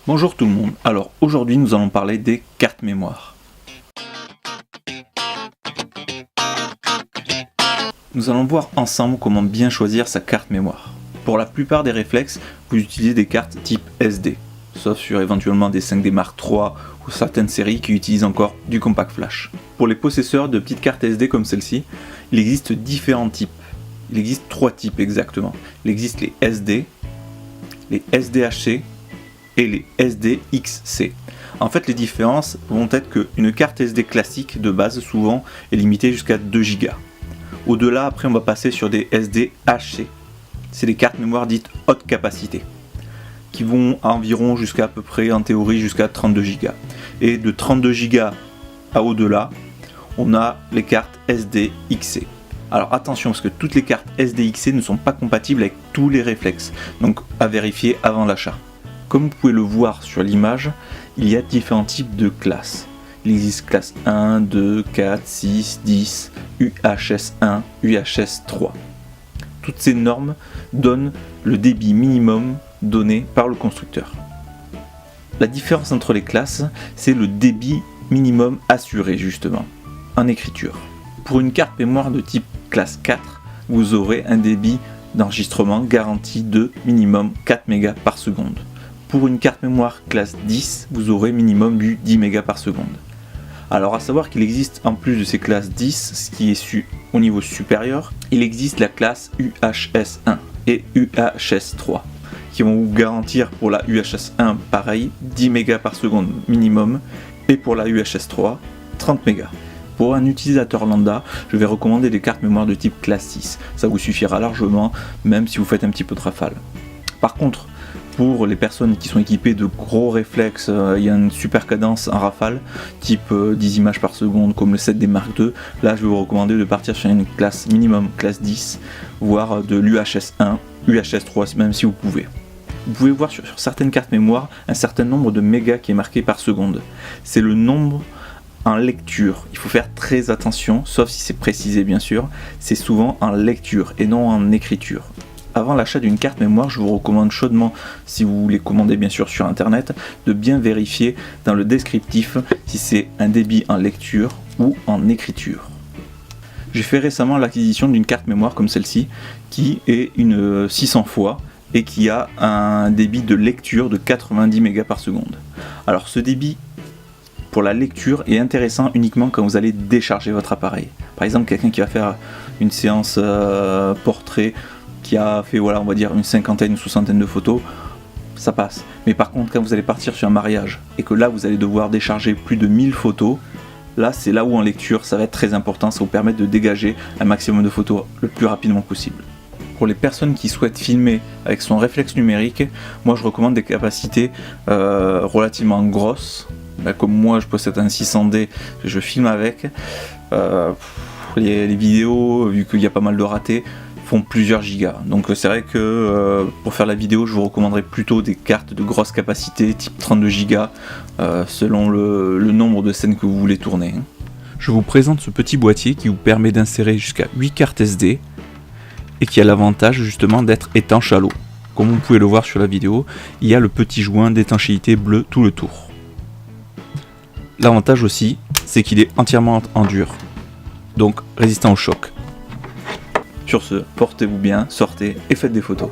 Bonjour tout le monde, alors aujourd'hui nous allons parler des cartes mémoire. Nous allons voir ensemble comment bien choisir sa carte mémoire. Pour la plupart des réflexes, vous utilisez des cartes type SD, sauf sur éventuellement des 5D Mark III ou certaines séries qui utilisent encore du compact flash. Pour les possesseurs de petites cartes SD comme celle-ci, il existe différents types. Il existe 3 types exactement. Il existe les SD, les SDHC et les SDXC. En fait, les différences vont être qu'une carte SD classique de base souvent est limitée jusqu'à 2 Go. Au-delà, après, on va passer sur des SDHC. C'est des cartes mémoire dites haute capacité, qui vont à environ jusqu'à peu près, en théorie, jusqu'à 32 Go. Et de 32 Go à au-delà, on a les cartes SDXC. Alors attention, parce que toutes les cartes SDXC ne sont pas compatibles avec tous les réflexes, donc à vérifier avant l'achat. Comme vous pouvez le voir sur l'image, il y a différents types de classes. Il existe classe 1, 2, 4, 6, 10, UHS1, UHS3. Toutes ces normes donnent le débit minimum donné par le constructeur. La différence entre les classes, c'est le débit minimum assuré justement, en écriture. Pour une carte mémoire de type classe 4, vous aurez un débit d'enregistrement garanti de minimum 4 mégas par seconde. Pour une carte mémoire classe 10, vous aurez minimum du 10 mégas par seconde. Alors à savoir qu'il existe en plus de ces classes 10, ce qui est au niveau supérieur, il existe la classe UHS1 et UHS3 qui vont vous garantir pour la UHS1 pareil 10 mégas par seconde minimum et pour la UHS3 30 mégas. Pour un utilisateur lambda, je vais recommander des cartes mémoire de type classe 6. Ça vous suffira largement, même si vous faites un petit peu de rafale. Par contre, pour les personnes qui sont équipées de gros réflexes, il y a une super cadence en rafale, type 10 images par seconde comme le 7D Mark II. Là, je vais vous recommander de partir sur une classe minimum classe 10, voire de l'UHS1, UHS3 même si vous pouvez. Vous pouvez voir sur certaines cartes mémoire un certain nombre de mégas qui est marqué par seconde. C'est le nombre en lecture. Il faut faire très attention, sauf si c'est précisé bien sûr, c'est souvent en lecture et non en écriture. Avant l'achat d'une carte mémoire, je vous recommande chaudement, si vous les commandez bien sûr sur internet, de bien vérifier dans le descriptif si c'est un débit en lecture ou en écriture. J'ai fait récemment l'acquisition d'une carte mémoire comme celle-ci, qui est une 600 fois et qui a un débit de lecture de 90 mégas par seconde. Alors ce débit pour la lecture est intéressant uniquement quand vous allez décharger votre appareil. Par exemple, quelqu'un qui va faire une séance portrait, qui a fait on va dire une cinquantaine, une soixantaine de photos, ça passe. Mais par contre, quand vous allez partir sur un mariage et que là vous allez devoir décharger plus de 1000 photos, là c'est là où en lecture ça va être très important, ça vous permet de dégager un maximum de photos le plus rapidement possible. Pour les personnes qui souhaitent filmer avec son réflexe numérique, moi je recommande des capacités relativement grosses. Comme moi je possède un 600D, je filme avec. Les vidéos, vu qu'il y a pas mal de ratés, font plusieurs gigas. Donc c'est vrai que pour faire la vidéo, je vous recommanderais plutôt des cartes de grosse capacité, type 32 gigas, selon le nombre de scènes que vous voulez tourner. Je vous présente ce petit boîtier qui vous permet d'insérer jusqu'à 8 cartes SD et qui a l'avantage justement d'être étanche à l'eau. Comme vous pouvez le voir sur la vidéo, il y a le petit joint d'étanchéité bleu tout le tour. L'avantage aussi, c'est qu'il est entièrement en dur, donc résistant au choc. Sur ce, portez-vous bien, sortez et faites des photos.